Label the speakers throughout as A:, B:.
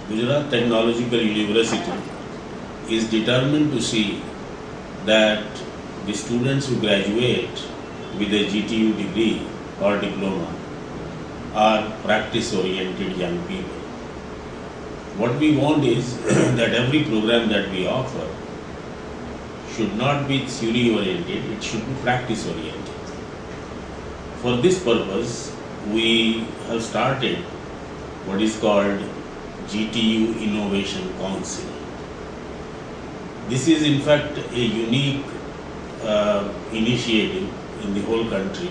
A: Gujarat Technological University is determined to see that the students who graduate with a GTU degree or diploma are practice-oriented young people. What we want is that every program that we offer should not be theory-oriented, it should be practice-oriented. For this purpose, we have started what is called GTU Innovation Council. This is in fact a unique initiative in the whole country.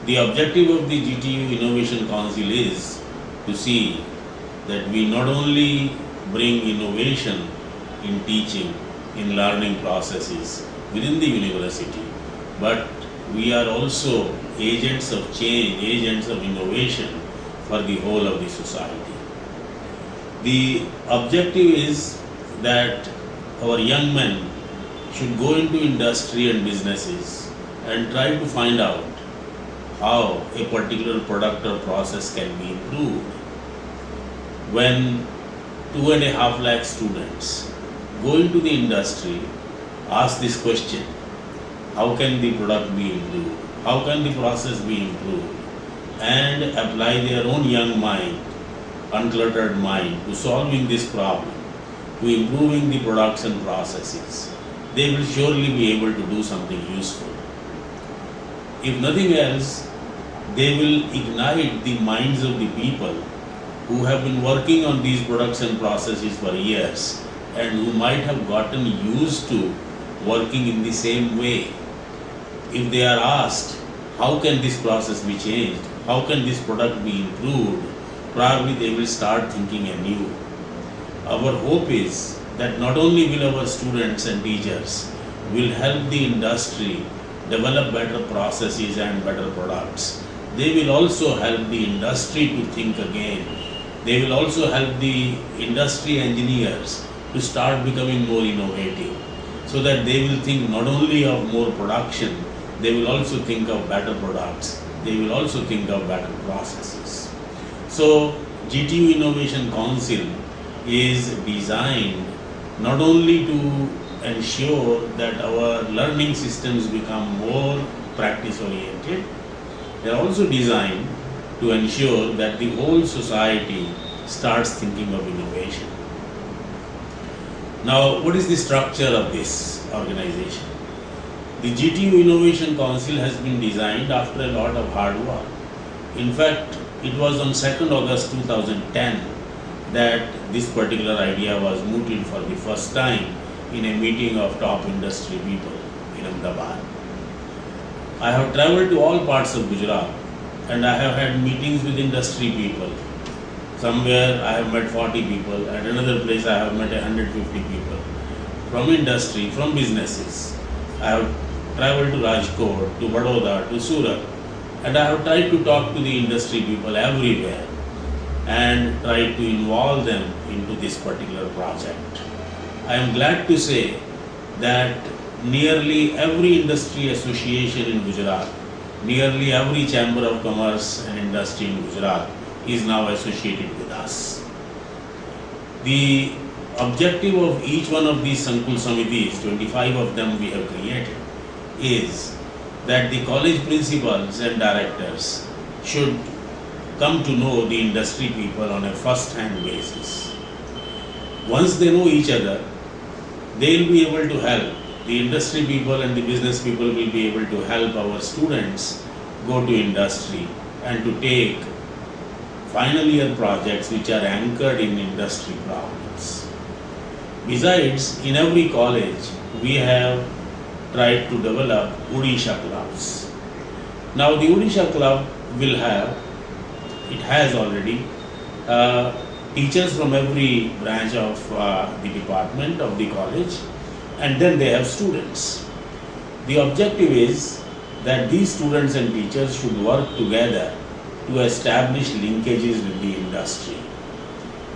A: The objective of the GTU Innovation Council is to see that we not only bring innovation in teaching, in learning processes within the university, but we are also agents of change, agents of innovation for the whole of the society. The objective is that our young men should go into industry and businesses and try to find out how a particular product or process can be improved. When 2.5 lakh students go into the industry, ask this question: how can the product be improved? How can the process be improved? And apply their own young mind, uncluttered mind, to solving this problem, to improving the products and processes. They will surely be able to do something useful. If nothing else, they will ignite the minds of the people who have been working on these products and processes for years and who might have gotten used to working in the same way. If they are asked, how can this process be changed? How can this product be improved? Probably they will start thinking anew. Our hope is that not only will our students and teachers will help the industry develop better processes and better products, they will also help the industry to think again. They will also help the industry engineers to start becoming more innovative, so that they will think not only of more production, they will also think of better products, they will also think of better processes. So GTU Innovation Council is designed not only to ensure that our learning systems become more practice oriented, they are also designed to ensure that the whole society starts thinking of innovation. Now, what is the structure of this organization? The GTU Innovation Council has been designed after a lot of hard work. In fact, it was on 2nd August 2010 that this particular idea was mooted for the first time in a meeting of top industry people in Ahmedabad. I have traveled to all parts of Gujarat and I have had meetings with industry people. Somewhere I have met 40 people, at another place I have met 150 people from industry, from businesses. I have traveled to Rajkot, to Baroda, to Surat, and I have tried to talk to the industry people everywhere and tried to involve them into this particular project. I am glad to say that nearly every industry association in Gujarat, nearly every chamber of commerce and industry in Gujarat is now associated with us. The objective of each one of these Sankul Samitis, 25 of them we have created, is that the college principals and directors should come to know the industry people on a first-hand basis. Once they know each other, they will be able to help. The industry people and the business people will be able to help our students go to industry and to take final year projects which are anchored in industry problems. Besides, in every college, we have tried to develop Odisha clubs. Now the Odisha club will have, it has already, teachers from every branch of the department of the college, and then they have students. The objective is that these students and teachers should work together to establish linkages with the industry.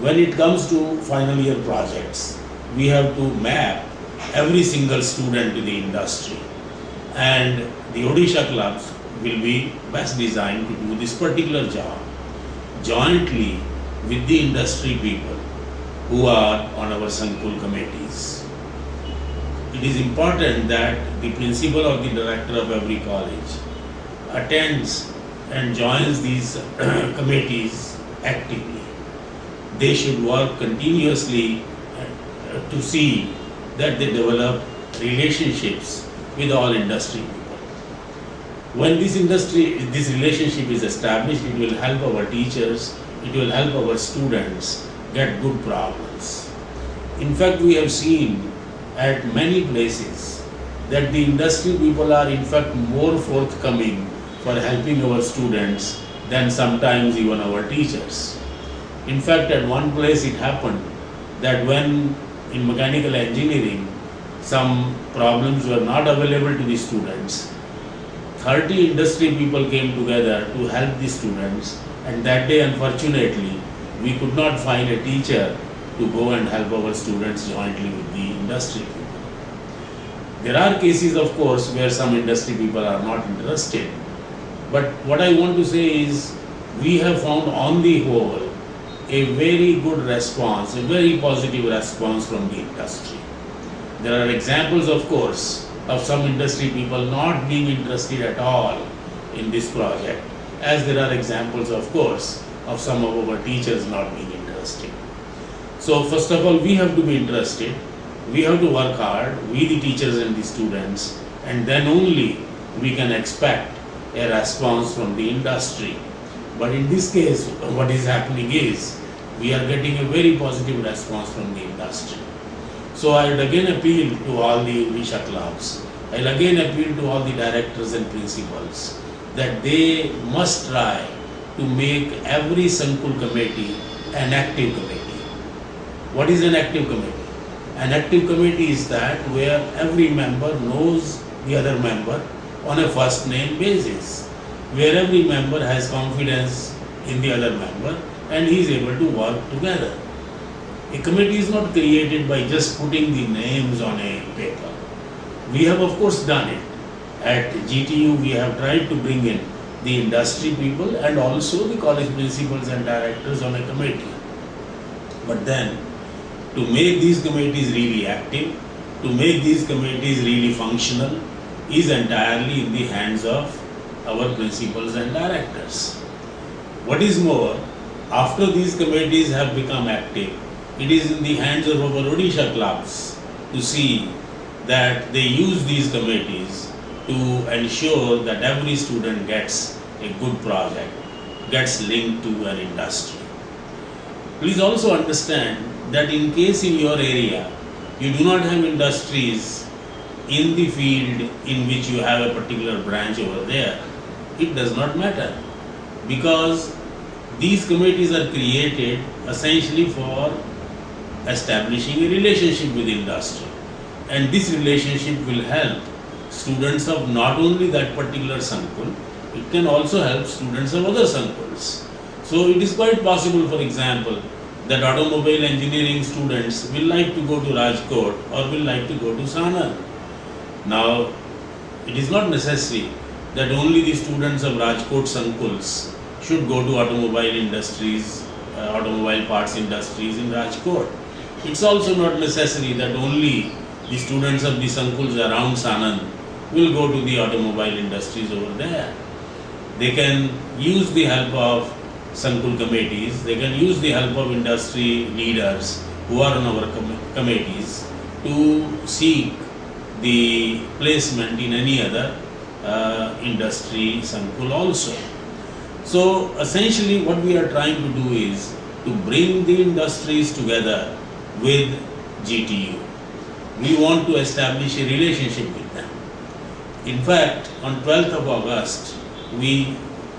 A: When it comes to final year projects, we have to map every single student to the industry, and the Odisha clubs will be best designed to do this particular job jointly with the industry people who are on our Sankul committees. It is important that the principal or the director of every college attends and joins these committees actively. They should work continuously to see that they develop relationships with all industry people. When this relationship is established, it will help our teachers, it will help our students get good problems. In fact, we have seen at many places that the industry people are in fact more forthcoming for helping our students than sometimes even our teachers. In fact, at one place it happened that when in mechanical engineering some problems were not available to the students, 30 industry people came together to help the students, and that day unfortunately we could not find a teacher to go and help our students jointly with the industry people. There are cases, of course, where some industry people are not interested, but what I want to say is we have found on the whole a very good response, a very positive response from the industry. There are examples, of course, of some industry people not being interested at all in this project, as there are examples, of course, of some of our teachers not being interested. So first of all, we have to be interested, we have to work hard, we the teachers and the students, and then only we can expect a response from the industry. But in this case, what is happening is we are getting a very positive response from the industry. So I would again appeal to all the Visha clubs, I will again appeal to all the directors and principals that they must try to make every Sankul committee an active committee. What is an active committee? An active committee is that where every member knows the other member on a first name basis, where every member has confidence in the other member and he is able to work together. A committee is not created by just putting the names on a paper. We have of course done it. At GTU we have tried to bring in the industry people and also the college principals and directors on a committee. But then to make these committees really active, to make these committees really functional is entirely in the hands of our principals and directors. What is more, after these committees have become active, it is in the hands of our Odisha clubs to see that they use these committees to ensure that every student gets a good project, gets linked to an industry. Please also understand that in case in your area you do not have industries in the field in which you have a particular branch over there, it does not matter, because these committees are created essentially for establishing a relationship with industry, and this relationship will help students of not only that particular Sankul, it can also help students of other Sankuls. So it is quite possible, for example, that automobile engineering students will like to go to Rajkot or will like to go to Sanand. Now, it is not necessary that only the students of Rajkot Sankuls should go to automobile industries, automobile parts industries in Rajkot. It's also not necessary that only the students of the Sankuls around Sanand will go to the automobile industries over there. They can use the help of Sankul committees, they can use the help of industry leaders who are on our committees to seek the placement in any other industry Sankul also. So essentially what we are trying to do is to bring the industries together with GTU. We want to establish a relationship with them. In fact, on 12th of August, we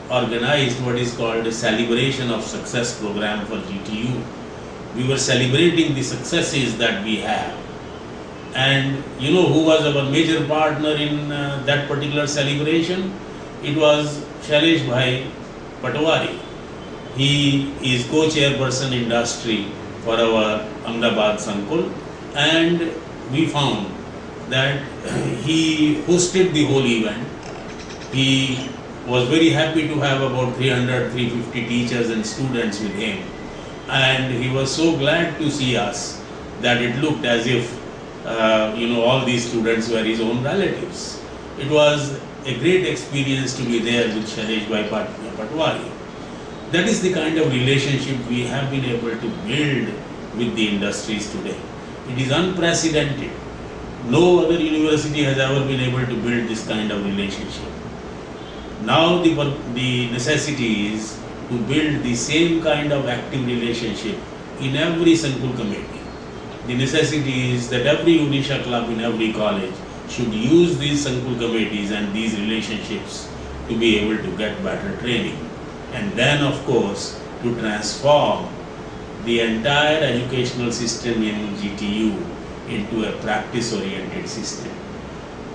A: organized what is called a celebration of success program for GTU. We were celebrating the successes that we have. And you know who was our major partner in that particular celebration? It was Shailesh Bhai Patwari. He is co-chairperson industry for our Ahmedabad Sankul, and we found that he hosted the whole event. He was very happy to have about 300-350 teachers and students with him, and he was so glad to see us that it looked as if all these students were his own relatives. It was a great experience to be there with Shailesh Bhai Patwari. That is the kind of relationship we have been able to build with the industries today. It is unprecedented. No other university has ever been able to build this kind of relationship. Now the necessity is to build the same kind of active relationship in every Sankul committee. The necessity is that every Odisha club in every college should use these Sankul committees and these relationships to be able to get better training. And then, of course, to transform the entire educational system in GTU into a practice-oriented system.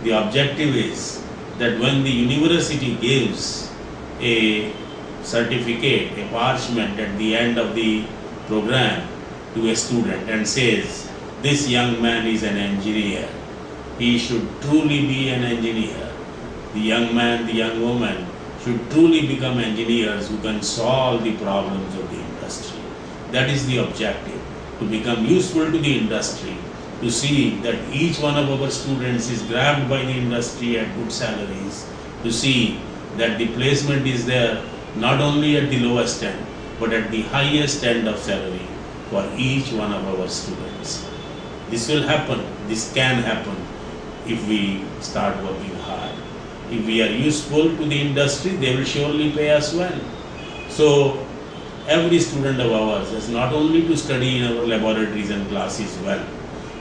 A: The objective is that when the university gives a certificate, a parchment at the end of the program to a student and says, this young man is an engineer, he should truly be an engineer. The young man, the young woman should truly become engineers who can solve the problems of the industry. That is the objective, to become useful to the industry, to see that each one of our students is grabbed by the industry at good salaries, to see that the placement is there not only at the lowest end, but at the highest end of salary for each one of our students. This will happen, this can happen if we start working hard. If we are useful to the industry, they will surely pay us well. So every student of ours has not only to study in our laboratories and classes well,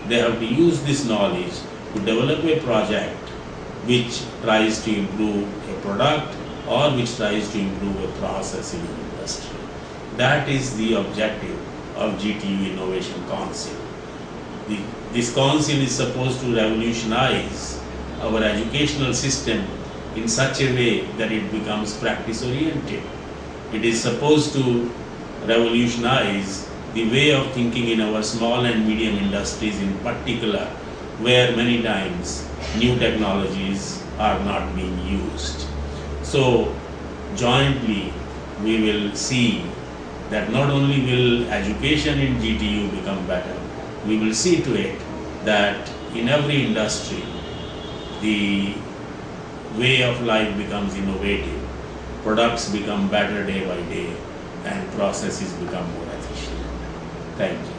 A: they have to use this knowledge to develop a project which tries to improve a product or which tries to improve a process in an industry. That is the objective of GTU Innovation Council. This council is supposed to revolutionize our educational system in such a way that it becomes practice-oriented. It is supposed to revolutionize the way of thinking in our small and medium industries in particular, where many times new technologies are not being used. So jointly we will see that not only will education in GTU become better, we will see to it that in every industry the way of life becomes innovative, products become better day by day, and processes become more efficient. Thank you.